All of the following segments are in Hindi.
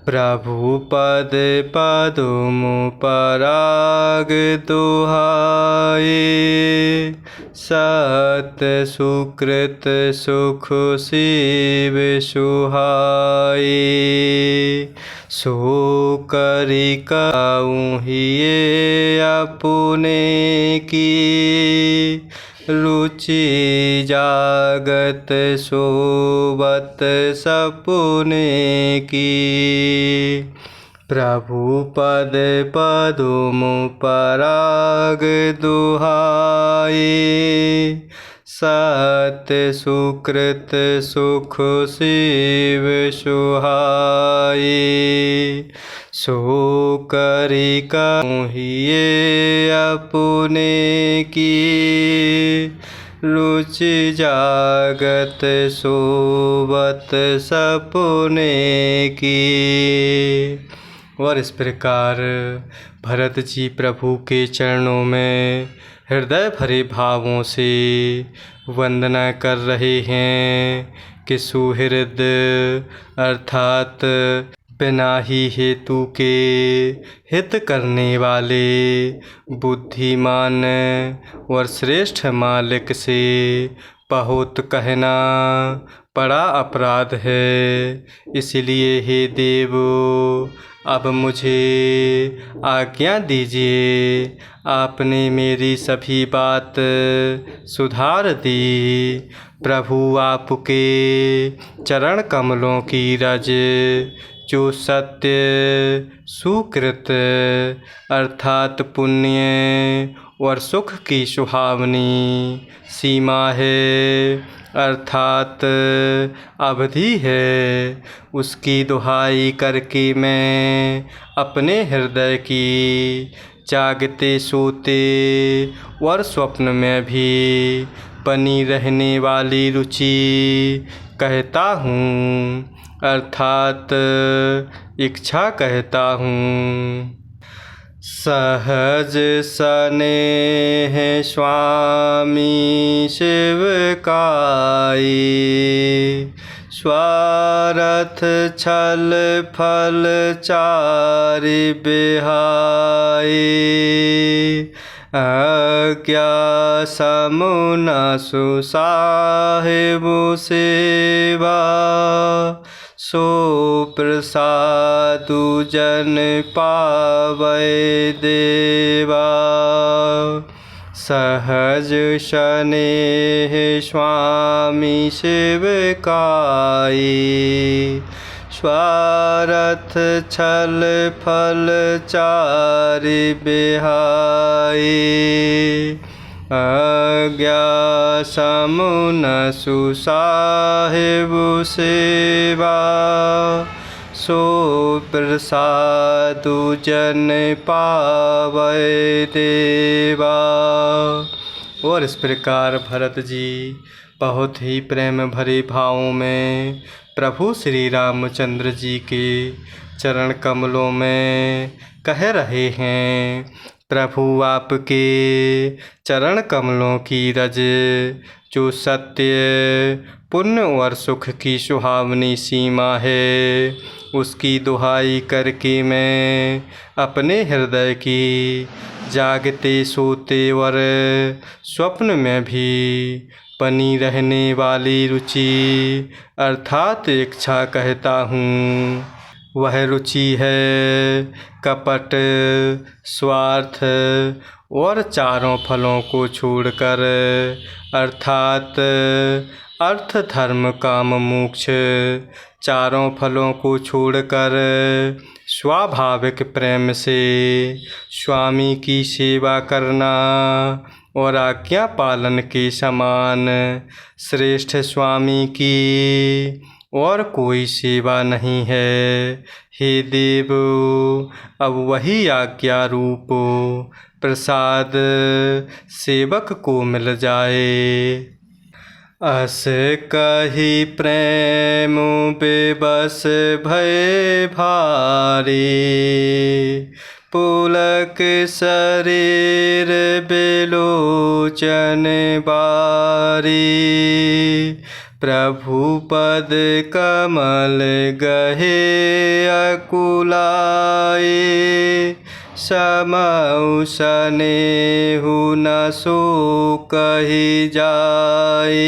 प्रभु पद पदुम पराग दुहाए। सत सुकृत सुख शिव सुहाए। सो करि काऊँ हिये अपने की। रुचि जागत सोबत सपुने की। प्रभु पद पदुम पराग दुहाए। सत सुकृत सुख शिव सुहाए। सो करि काऊँ हिये अपने की। रुचि जागत सोबत सपुने की। और इस प्रकार भरत जी प्रभु के चरणों में हृदय भरे भावों से वंदना कर रहे हैं कि सुहृद अर्थात बिना ही हेतु के हित करने वाले बुद्धिमान और श्रेष्ठ मालिक से बहुत कहना बड़ा अपराध है। इसलिए हे देव अब मुझे आज्ञा दीजिए। आपने मेरी सभी बात सुधार दी। प्रभु आपके चरण कमलों की रज जो सत्य सुकृत अर्थात पुण्य और सुख की सुहावनी सीमा है अर्थात अवधि है, उसकी दुहाई करके मैं अपने हृदय की जागते सोते और स्वप्न में भी बनी रहने वाली रुचि कहता हूँ अर्थात इच्छा कहता हूँ। सहज स्नेह स्वामी शिव काई। स्वार्थ छल फल चारि बिहाई। आज्ञा समुन सुसाहिबु सेवा। सो प्रसादु जन पावै देवा। सहज स्नेह स्वामी शिव काई। स्वार्थ छल फल चारि बिहाई। आज्ञा समुन सुसाहिबु सेवा। सो प्रसादु जन पावै देवा। और इस प्रकार भरत जी बहुत ही प्रेम भरे भावों में प्रभु श्री रामचंद्र जी के चरण कमलों में कह रहे हैं। प्रभु आपके चरण कमलों की रज जो सत्य पुण्य और सुख की सुहावनी सीमा है, उसकी दुहाई करके मैं अपने हृदय की जागते सोते और स्वप्न में भी बनी रहने वाली रुचि अर्थात इच्छा कहता हूँ। वह रुचि है कपट स्वार्थ और चारों फलों को छोड़कर अर्थात अर्थ धर्म काम मोक्ष चारों फलों को छोड़कर स्वाभाविक प्रेम से स्वामी की सेवा करना और आज्ञा पालन के समान श्रेष्ठ स्वामी की और कोई सेवा नहीं है। हे देव अब वही आज्ञा रूप प्रसाद सेवक को मिल जाए। अस कही प्रेम बेबस भय भारी। पुलक शरीर बेलोचन बारी। प्रभु पद कमल गहे अकुलाए, समउ सनेहु न सो कहि जाए।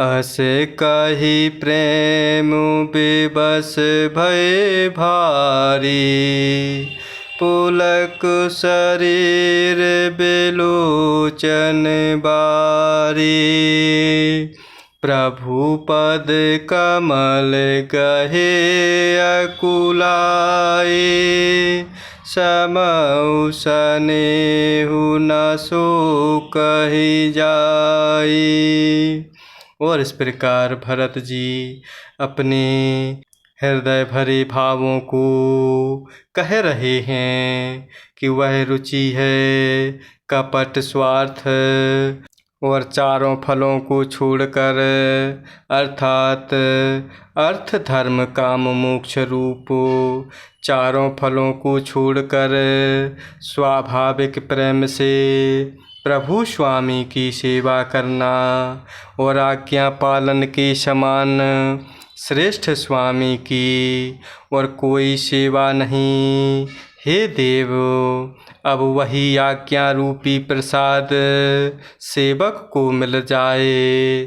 अस कहि प्रेम विवश भय भारी, पुलक शरीर बिलोचन बारी। प्रभु पद कमल गहे अकुलाए, समउ सनेहु न सो कहि जाए। और इस प्रकार भरत जी अपने हृदय भरे भावों को कह रहे हैं कि वह रुचि है कपट स्वार्थ और चारों फलों को छोड़कर, अर्थात अर्थ धर्म काम मोक्ष रूप चारों फलों को छोड़कर स्वाभाविक प्रेम से प्रभु स्वामी की सेवा करना और आज्ञा पालन के समान श्रेष्ठ स्वामी की और कोई सेवा नहीं। हे देव, अब वही आज्ञा रूपी प्रसाद सेवक को मिल जाए।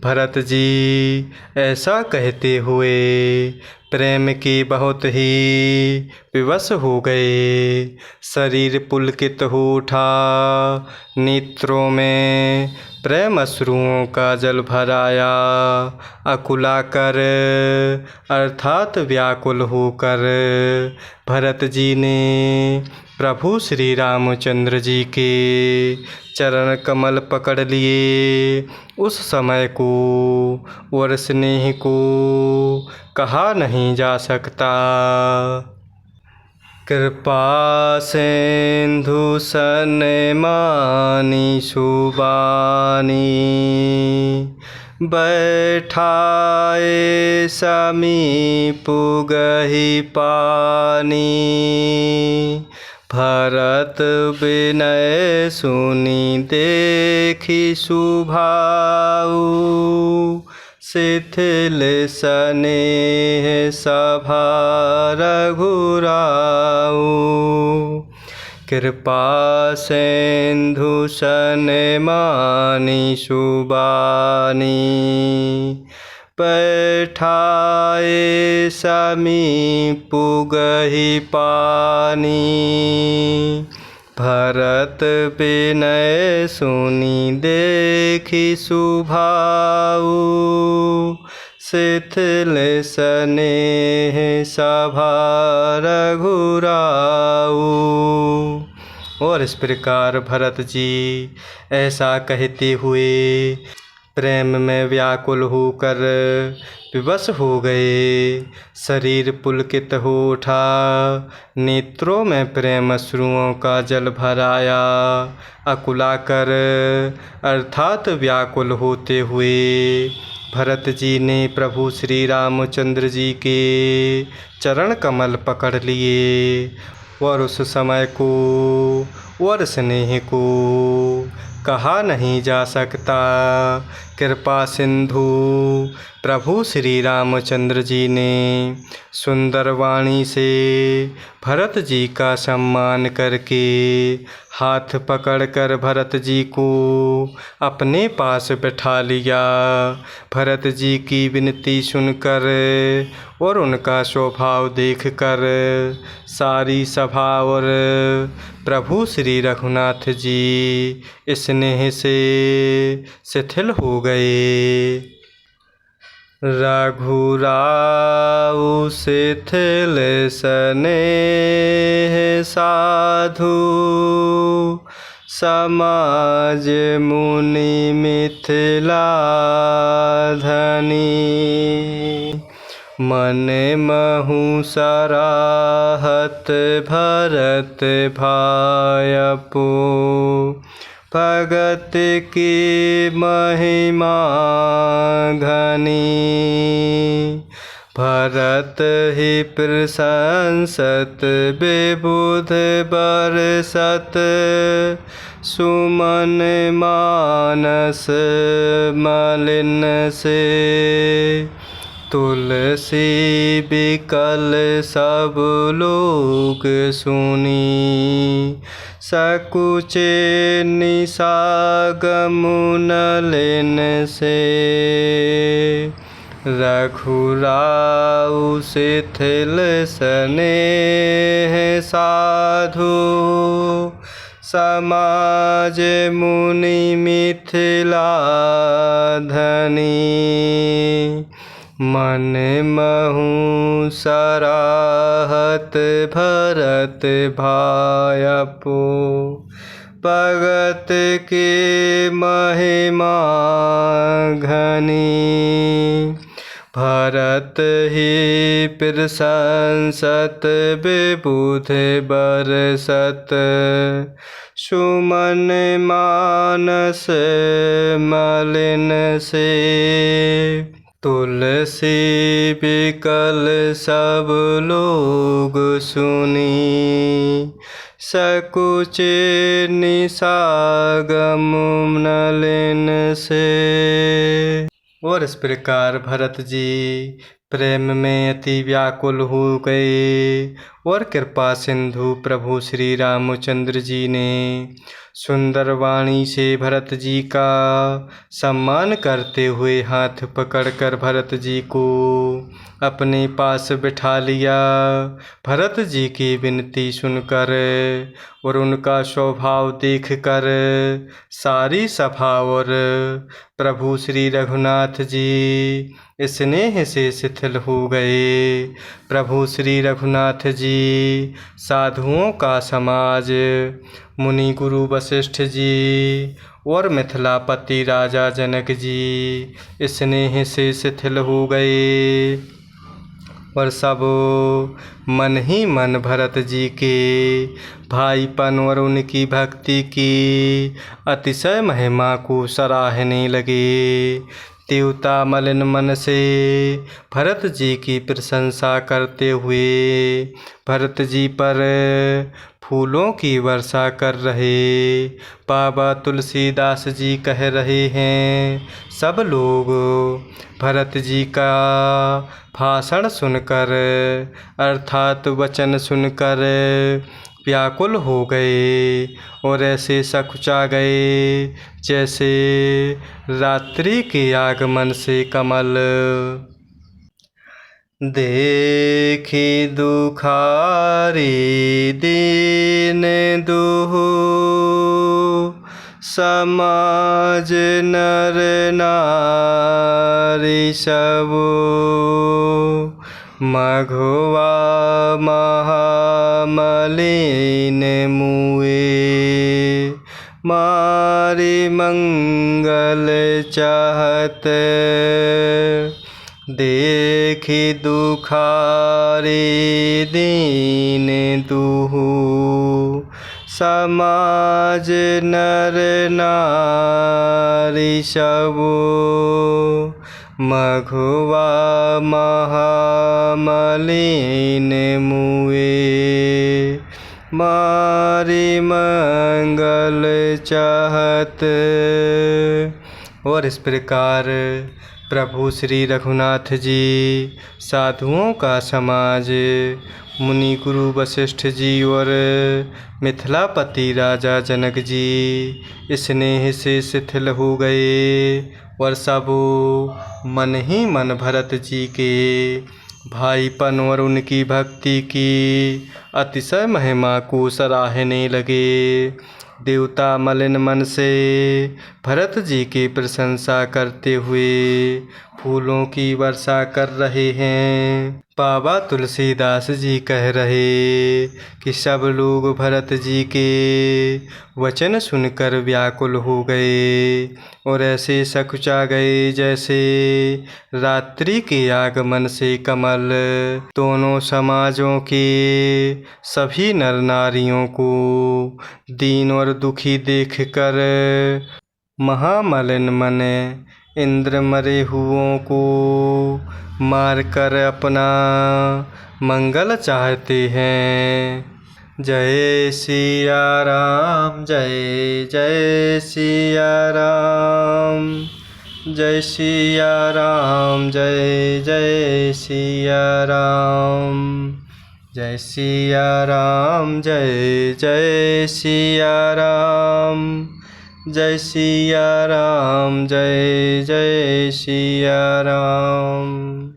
भरत जी ऐसा कहते हुए प्रेम के बहुत ही विवश हो गए। शरीर पुलकित हो उठा, नेत्रों में प्रेम अश्रुओं का जल भर आया। अकुलाकर अर्थात व्याकुल होकर भरत जी ने प्रभु श्री रामचंद्र जी के चरण कमल पकड़ लिए। उस समय को और स्नेह को कहा नहीं जा सकता। कृपा सिंधु सन्मानी सुबानी, बैठाए समीप गहि पानी। भरत विनय सुनी देखी सुभाऊ, शिथिल स्नेह सभा रघुराऊ। कृपा सिंधु सन्मानी सुबानी, बैठाए समीप गहि पानी। भरत विनय सुनी देखी सुभाऊ, शिथिल स्नेह सभा रघुराऊ। और इस प्रकार भरत जी ऐसा कहते हुए प्रेम में व्याकुल होकर विवश हो गए। शरीर पुलकित हो उठा, नेत्रों में प्रेम अश्रुओं का जल भर आया। अकुलाकर अर्थात व्याकुल होते हुए भरत जी ने प्रभु श्री रामचंद्र जी के चरण कमल पकड़ लिए और उस समय को और स्नेह को कहा नहीं जा सकता। कृपा सिंधु प्रभु श्री रामचंद्र जी ने सुंदर वाणी से भरत जी का सम्मान करके हाथ पकड़कर भरत जी को अपने पास बैठा लिया। भरत जी की विनती सुनकर और उनका स्वभाव देखकर सारी सभा और प्रभु श्री रघुनाथ जी स्नेह से शिथिल हो गए। रघुराऊ शिथिल स्नेह साधु, समाज मुनि मिथिला धनी। मन महु सराहत भरत भायपु, भगत की महिमा घनी। भरत ही प्रशंसत विबुध बरसत सुमन मानस मलिन से तुलसी बिकल सब लोग सुनी सकुचे निसागम नलिन से रघुराऊ शिथिल स्नेह साधु समाज मुनि मिथिला धनी मन महु सराहत भरत भायपो भगत के महिमा घनी भरत ही प्रशंसत विबुध बरसत सुमन मानस मलिन से तुलसी बिकल सब लोग सुनी सकुचे निसागम नलिन से। और इस प्रकार भरत जी प्रेम में अति व्याकुल हो गए और कृपा सिंधु प्रभु श्री रामचंद्र जी ने सुंदर वाणी से भरत जी का सम्मान करते हुए हाथ पकड़कर भरत जी को अपने पास बिठा लिया। भरत जी की विनती सुनकर और उनका स्वभाव देखकर सारी सभा और प्रभु श्री रघुनाथ जी स्नेह से शिथिल हो गए। प्रभु श्री रघुनाथ जी साधुओं का समाज मुनि गुरु वशिष्ठ जी और मिथिलापति राजा जनक जी स्नेह से शिथिल हो गए और सब मन ही मन भरत जी के भाईपन और उनकी भक्ति की अतिशय महिमा को सराहने लगे। देवता मलिन मन से भरत जी की प्रशंसा करते हुए भरत जी पर फूलों की वर्षा कर रहे। बाबा तुलसीदास जी कह रहे हैं, सब लोग भरत जी का भाषण सुनकर अर्थात वचन सुनकर व्याकुल हो गए और ऐसे सकुचा गए जैसे रात्रि के आगमन से कमल। देखी दुखारी दीन दुहु समाज नर नारी सबु मघुआ महामलिन मुए मारी मंगल चाहत। देखी दुखारी दीन दुहु समाज नर नारी सबु मघुआ महामलिन मुए मारी मंगल चाहत। और इस प्रकार प्रभु श्री रघुनाथ जी साधुओं का समाज मुनि गुरु वशिष्ठ जी और मिथिलापति राजा जनक जी स्नेह से शिथिल हो गए और सब मन ही मन भरत जी के भाईपन और उनकी भक्ति की अतिशय महिमा को सराहने लगे। देवता मलिन मन से भरत जी की प्रशंसा करते हुए फूलों की वर्षा कर रहे हैं। बाबा तुलसीदास जी कह रहे कि सब लोग भरत जी के वचन सुनकर व्याकुल हो गए और ऐसे सकुचा गए जैसे रात्रि के आगमन से कमल। दोनों समाजों के सभी नर नारियों को दीन और दुखी देखकर महामलिन मन इंद्र मरे हुओं को मार कर अपना मंगल चाहते हैं। जय सिया राम, जय जय सिया राम, जय सिया राम, जय जय सिया राम, जय सिया राम, जय जय सिया राम, जय सिया राम, जय जय सिया राम।